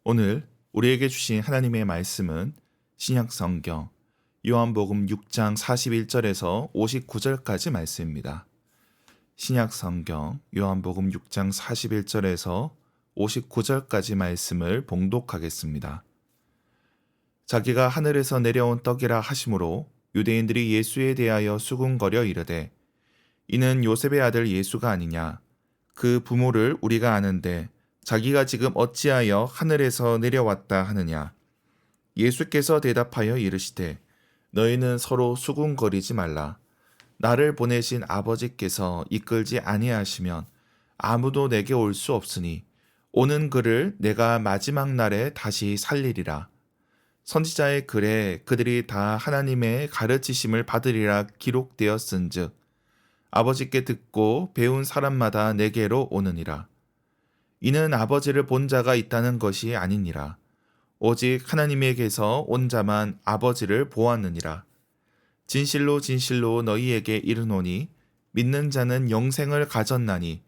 오늘 우리에게 주신 하나님의 말씀은 신약 성경 요한복음 6장 41절에서 59절까지 말씀입니다. 신약 성경 요한복음 6장 41절에서 59절까지 말씀을 봉독하겠습니다. 자기가 하늘에서 내려온 떡이라 하심으로 유대인들이 예수에 대하여 수군거려 이르되 이는 요셉의 아들 예수가 아니냐. 그 부모를 우리가 아는데 자기가 지금 어찌하여 하늘에서 내려왔다 하느냐. 예수께서 대답하여 이르시되 너희는 서로 수군거리지 말라. 나를 보내신 아버지께서 이끌지 아니하시면 아무도 내게 올 수 없으니 오는 그를 내가 마지막 날에 다시 살리리라. 선지자의 글에 그들이 다 하나님의 가르치심을 받으리라 기록되었은즉 아버지께 듣고 배운 사람마다 내게로 오느니라. 이는 아버지를 본 자가 있다는 것이 아니니라. 오직 하나님에게서 온 자만 아버지를 보았느니라. 진실로 진실로 너희에게 이르노니 믿는 자는 영생을 가졌나니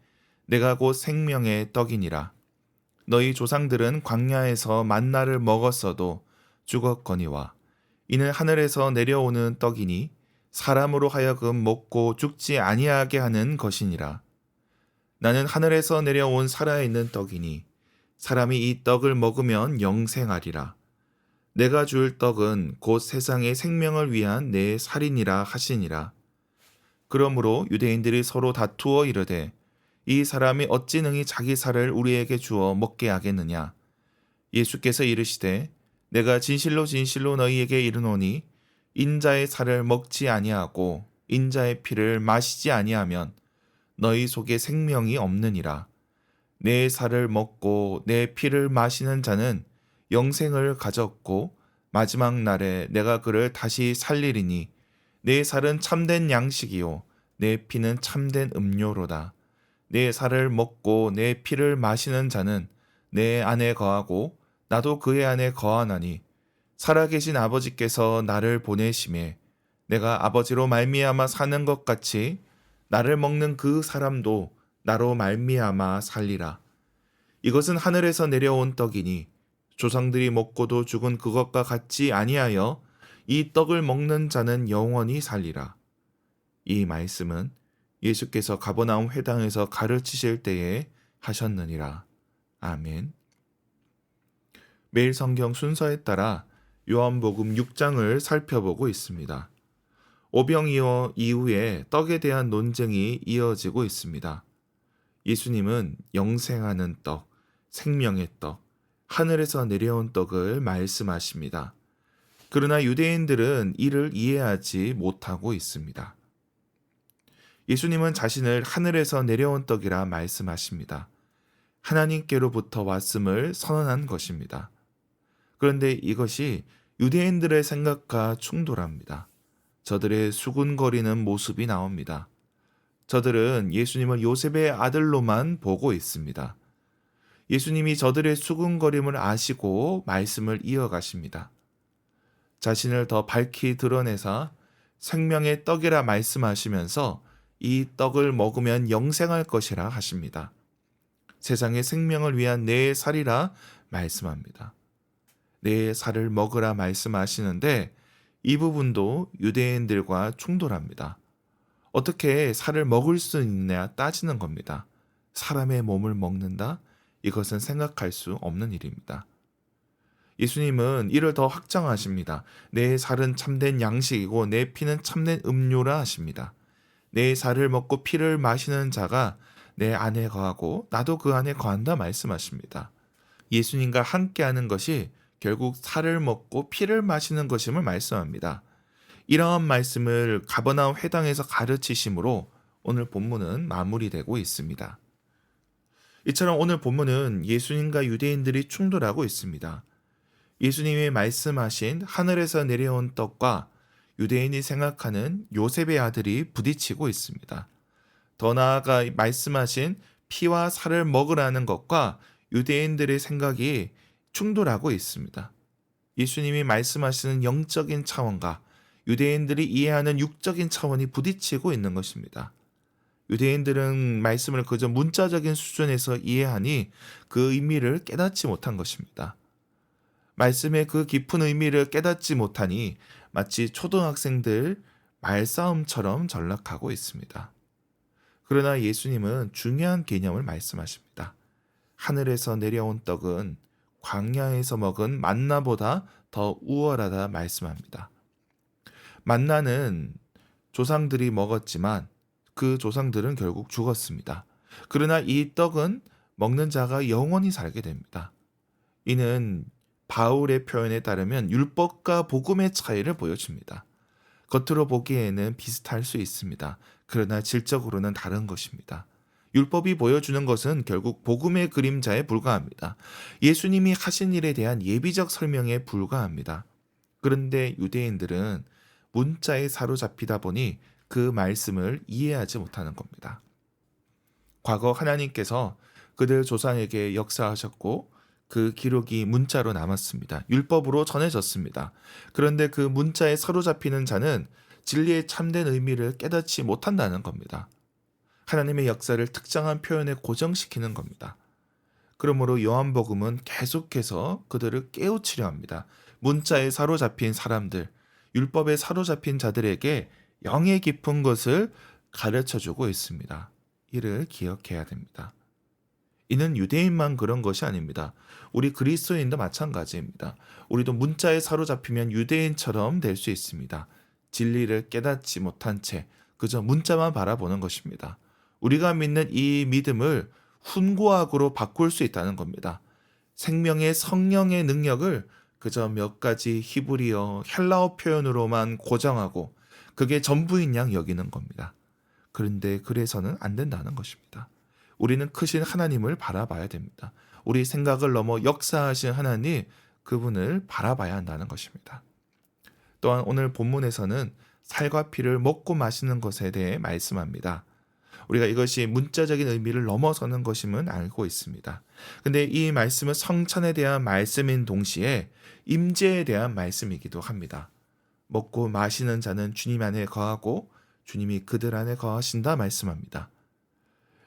내가 곧 생명의 떡이니라. 너희 조상들은 광야에서 만나를 먹었어도 죽었거니와 이는 하늘에서 내려오는 떡이니 사람으로 하여금 먹고 죽지 아니하게 하는 것이니라. 나는 하늘에서 내려온 살아있는 떡이니 사람이 이 떡을 먹으면 영생하리라. 내가 줄 떡은 곧 세상의 생명을 위한 내 살이니라 하시니라. 그러므로 유대인들이 서로 다투어 이르되 이 사람이 어찌 능히 자기 살을 우리에게 주어 먹게 하겠느냐. 예수께서 이르시되 내가 진실로 진실로 너희에게 이르노니 인자의 살을 먹지 아니하고 인자의 피를 마시지 아니하면 너희 속에 생명이 없느니라. 내 살을 먹고 내 피를 마시는 자는 영생을 가졌고 마지막 날에 내가 그를 다시 살리리니 내 살은 참된 양식이요 내 피는 참된 음료로다. 내 살을 먹고 내 피를 마시는 자는 내 안에 거하고 나도 그의 안에 거하나니 살아계신 아버지께서 나를 보내심에 내가 아버지로 말미암아 사는 것 같이 나를 먹는 그 사람도 나로 말미암아 살리라. 이것은 하늘에서 내려온 떡이니 조상들이 먹고도 죽은 그것과 같지 아니하여 이 떡을 먹는 자는 영원히 살리라. 이 말씀은 예수께서 가버나움 회당에서 가르치실 때에 하셨느니라. 아멘. 매일 성경 순서에 따라 요한복음 6장을 살펴보고 있습니다. 오병이어 이후에 떡에 대한 논쟁이 이어지고 있습니다. 예수님은 영생하는 떡, 생명의 떡, 하늘에서 내려온 떡을 말씀하십니다. 그러나 유대인들은 이를 이해하지 못하고 있습니다. 예수님은 자신을 하늘에서 내려온 떡이라 말씀하십니다. 하나님께로부터 왔음을 선언한 것입니다. 그런데 이것이 유대인들의 생각과 충돌합니다. 저들의 수군거리는 모습이 나옵니다. 저들은 예수님을 요셉의 아들로만 보고 있습니다. 예수님이 저들의 수군거림을 아시고 말씀을 이어가십니다. 자신을 더 밝히 드러내사 생명의 떡이라 말씀하시면서 이 떡을 먹으면 영생할 것이라 하십니다. 세상의 생명을 위한 내 살이라 말씀합니다. 내 살을 먹으라 말씀하시는데 이 부분도 유대인들과 충돌합니다. 어떻게 살을 먹을 수 있느냐 따지는 겁니다. 사람의 몸을 먹는다? 이것은 생각할 수 없는 일입니다. 예수님은 이를 더 확장하십니다. 내 살은 참된 양식이고 내 피는 참된 음료라 하십니다. 내 살을 먹고 피를 마시는 자가 내 안에 거하고 나도 그 안에 거한다 말씀하십니다. 예수님과 함께하는 것이 결국 살을 먹고 피를 마시는 것임을 말씀합니다. 이러한 말씀을 가버나움 회당에서 가르치심으로 오늘 본문은 마무리되고 있습니다. 이처럼 오늘 본문은 예수님과 유대인들이 충돌하고 있습니다. 예수님이 말씀하신 하늘에서 내려온 떡과 유대인이 생각하는 요셉의 아들이 부딪히고 있습니다. 더 나아가 말씀하신 피와 살을 먹으라는 것과 유대인들의 생각이 충돌하고 있습니다. 예수님이 말씀하시는 영적인 차원과 유대인들이 이해하는 육적인 차원이 부딪히고 있는 것입니다. 유대인들은 말씀을 그저 문자적인 수준에서 이해하니 그 의미를 깨닫지 못한 것입니다. 말씀의 그 깊은 의미를 깨닫지 못하니 마치 초등학생들 말싸움처럼 전락하고 있습니다. 그러나 예수님은 중요한 개념을 말씀하십니다. 하늘에서 내려온 떡은 광야에서 먹은 만나보다 더 우월하다 말씀합니다. 만나는 조상들이 먹었지만 그 조상들은 결국 죽었습니다. 그러나 이 떡은 먹는 자가 영원히 살게 됩니다. 이는 바울의 표현에 따르면 율법과 복음의 차이를 보여줍니다. 겉으로 보기에는 비슷할 수 있습니다. 그러나 질적으로는 다른 것입니다. 율법이 보여주는 것은 결국 복음의 그림자에 불과합니다. 예수님이 하신 일에 대한 예비적 설명에 불과합니다. 그런데 유대인들은 문자에 사로잡히다 보니 그 말씀을 이해하지 못하는 겁니다. 과거 하나님께서 그들 조상에게 역사하셨고 그 기록이 문자로 남았습니다. 율법으로 전해졌습니다. 그런데 그 문자에 사로잡히는 자는 진리의 참된 의미를 깨닫지 못한다는 겁니다. 하나님의 역사를 특정한 표현에 고정시키는 겁니다. 그러므로 요한복음은 계속해서 그들을 깨우치려 합니다. 문자에 사로잡힌 사람들, 율법에 사로잡힌 자들에게 영의 깊은 것을 가르쳐주고 있습니다. 이를 기억해야 됩니다. 이는 유대인만 그런 것이 아닙니다. 우리 그리스도인도 마찬가지입니다. 우리도 문자에 사로잡히면 유대인처럼 될 수 있습니다. 진리를 깨닫지 못한 채 그저 문자만 바라보는 것입니다. 우리가 믿는 이 믿음을 훈고학으로 바꿀 수 있다는 겁니다. 생명의 성령의 능력을 그저 몇 가지 히브리어, 헬라어 표현으로만 고정하고 그게 전부인 양 여기는 겁니다. 그런데 그래서는 안 된다는 것입니다. 우리는 크신 하나님을 바라봐야 됩니다. 우리 생각을 넘어 역사하신 하나님, 그분을 바라봐야 한다는 것입니다. 또한 오늘 본문에서는 살과 피를 먹고 마시는 것에 대해 말씀합니다. 우리가 이것이 문자적인 의미를 넘어서는 것임은 알고 있습니다. 근데 이 말씀은 성찬에 대한 말씀인 동시에 임재에 대한 말씀이기도 합니다. 먹고 마시는 자는 주님 안에 거하고 주님이 그들 안에 거하신다 말씀합니다.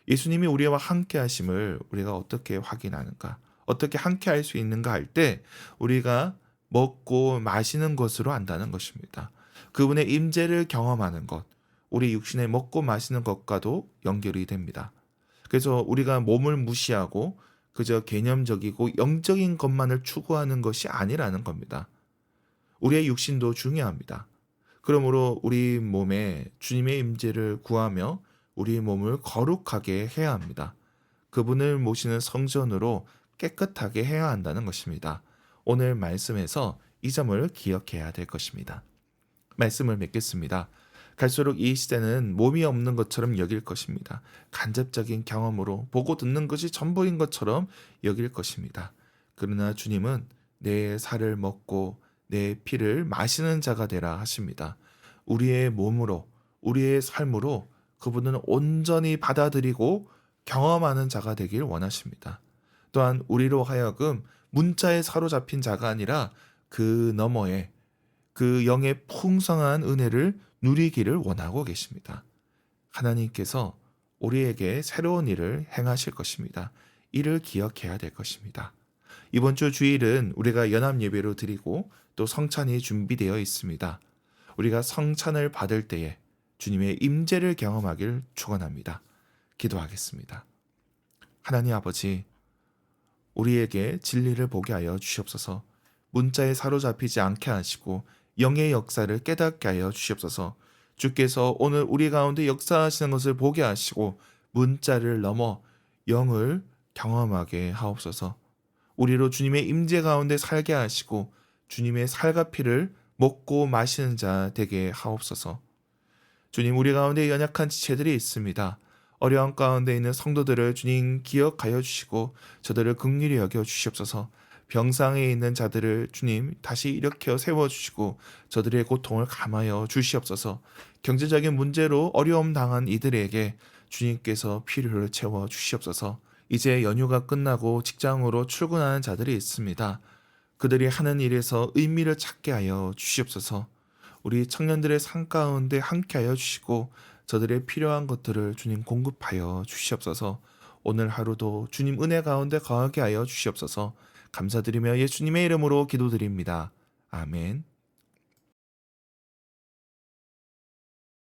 예수님이 우리와 함께 하심을 우리가 어떻게 확인하는가? 어떻게 함께 할 수 있는가 할 때 우리가 먹고 마시는 것으로 안다는 것입니다. 그분의 임재를 경험하는 것, 우리 육신에 먹고 마시는 것과도 연결이 됩니다. 그래서 우리가 몸을 무시하고 그저 개념적이고 영적인 것만을 추구하는 것이 아니라는 겁니다. 우리의 육신도 중요합니다. 그러므로 우리 몸에 주님의 임재를 구하며 우리 몸을 거룩하게 해야 합니다. 그분을 모시는 성전으로 깨끗하게 해야 한다는 것입니다. 오늘 말씀에서 이 점을 기억해야 될 것입니다. 말씀을 맺겠습니다. 갈수록 이 시대는 몸이 없는 것처럼 여길 것입니다. 간접적인 경험으로 보고 듣는 것이 전부인 것처럼 여길 것입니다. 그러나 주님은 내 살을 먹고 내 피를 마시는 자가 되라 하십니다. 우리의 몸으로, 우리의 삶으로 그분은 온전히 받아들이고 경험하는 자가 되길 원하십니다. 또한 우리로 하여금 문자에 사로잡힌 자가 아니라 그 너머에 그 영의 풍성한 은혜를 누리기를 원하고 계십니다. 하나님께서 우리에게 새로운 일을 행하실 것입니다. 이를 기억해야 될 것입니다. 이번 주 주일은 우리가 연합 예배로 드리고 또 성찬이 준비되어 있습니다. 우리가 성찬을 받을 때에 주님의 임재를 경험하길 축원합니다. 기도하겠습니다. 하나님 아버지, 우리에게 진리를 보게 하여 주시옵소서. 문자에 사로잡히지 않게 하시고 영의 역사를 깨닫게 하여 주시옵소서. 주께서 오늘 우리 가운데 역사하시는 것을 보게 하시고 문자를 넘어 영을 경험하게 하옵소서. 우리로 주님의 임재 가운데 살게 하시고 주님의 살과 피를 먹고 마시는 자 되게 하옵소서. 주님, 우리 가운데 연약한 지체들이 있습니다. 어려움 가운데 있는 성도들을 주님 기억하여 주시고 저들을 긍휼히 여겨 주시옵소서. 병상에 있는 자들을 주님 다시 일으켜 세워주시고 저들의 고통을 감하여 주시옵소서. 경제적인 문제로 어려움 당한 이들에게 주님께서 필요를 채워 주시옵소서. 이제 연휴가 끝나고 직장으로 출근하는 자들이 있습니다. 그들이 하는 일에서 의미를 찾게 하여 주시옵소서. 우리 청년들의 삶 가운데 함께하여 주시고 저들의 필요한 것들을 주님 공급하여 주시옵소서. 오늘 하루도 주님 은혜 가운데 거하게 하여 주시옵소서. 감사드리며 예수님의 이름으로 기도드립니다. 아멘.